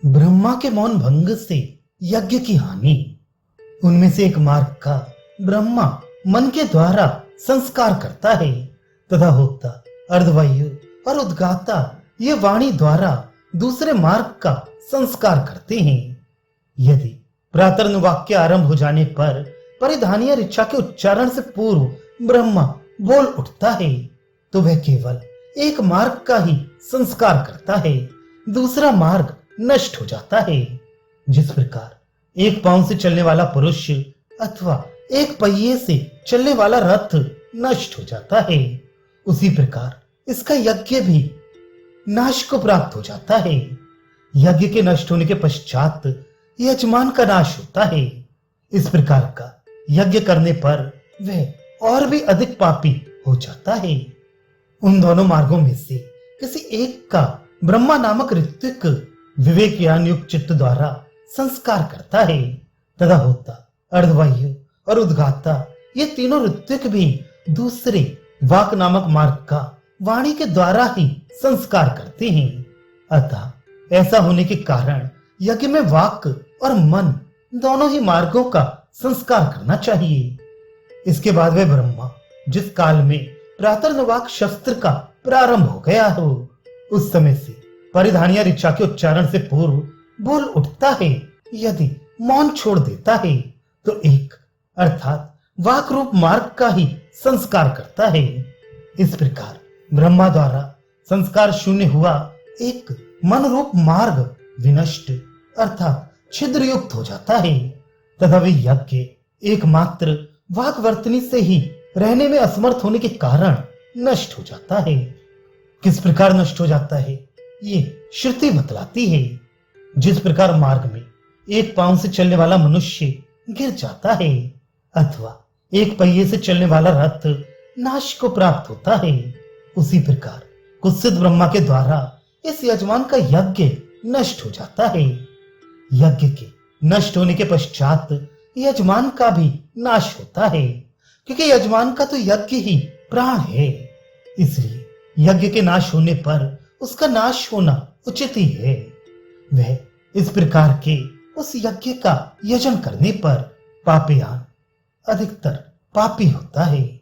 ब्रह्मा के मौन भंग से यज्ञ की हानि। उनमें से एक मार्ग का ब्रह्मा मन के द्वारा संस्कार करता है तथा होता अर्धवायु और उद्गाता ये वाणी द्वारा दूसरे मार्ग का संस्कार करते हैं। यदि प्रातर्न वाक्य आरंभ हो जाने पर परिधानीय ऋचा के उच्चारण से पूर्व ब्रह्मा बोल उठता है तो वह केवल एक मार्ग का ही संस्कार करता है, दूसरा मार्ग नष्ट हो जाता है। जिस प्रकार एक पांव से चलने वाला पुरुष अथवा एक पहिए से चलने वाला रथ नष्ट हो जाता है, उसी प्रकार इसका यज्ञ भी नाश को प्राप्त हो जाता है। यज्ञ के नष्ट होने के पश्चात यजमान का नाश होता है। इस प्रकार का यज्ञ करने पर वह और भी अधिक पापी हो जाता है। उन दोनों मार्गों में से किसी एक का ब्रह्मा नामक ऋत्विक विवेक ज्ञान युक्त चित्त द्वारा संस्कार करता है तथा होता अर्धवायु और उद्गाता ये तीनों ऋत्विक भी दूसरे वाक नामक मार्ग का वाणी के द्वारा ही संस्कार करते हैं। अतः ऐसा होने के कारण यज्ञ में वाक और मन दोनों ही मार्गों का संस्कार करना चाहिए। इसके बाद वह ब्रह्मा जिस काल में प्रातर्नवाक शस्त्र का प्रारंभ हो गया हो, उस समय से परिधानीय ऋचा के उच्चारण से पूर्व बोल उठता है। यदि मौन छोड़ देता है तो एक अर्थात वाक रूप मार्ग का ही संस्कार करता है। इस प्रकार ब्रह्मा द्वारा संस्कार शून्य हुआ एक मन रूप मार्ग विनष्ट अर्थात छिद्र युक्त हो जाता है तथा वे यज्ञ एकमात्र वाकवर्तनी से ही रहने में असमर्थ होने के कारण नष्ट हो जाता है। किस प्रकार नष्ट हो जाता है ये श्रुति बतलाती है। जिस प्रकार मार्ग में एक पांव से चलने वाला मनुष्य गिर जाता है अथवा एक पहिए से चलने वाला रथ नाश को प्राप्त होता है, उसी प्रकार कुत्सित ब्रह्मा के द्वारा इस यजमान का यज्ञ नष्ट हो जाता है। यज्ञ के नष्ट होने के पश्चात यजमान का भी नाश होता है, क्योंकि यजमान का तो यज्ञ ही प्राण है। इसलिए यज्ञ के नाश होने पर उसका नाश होना उचित ही है। वह इस प्रकार के उस यज्ञ का यजन करने पर पापीयान अधिकतर पापी होता है।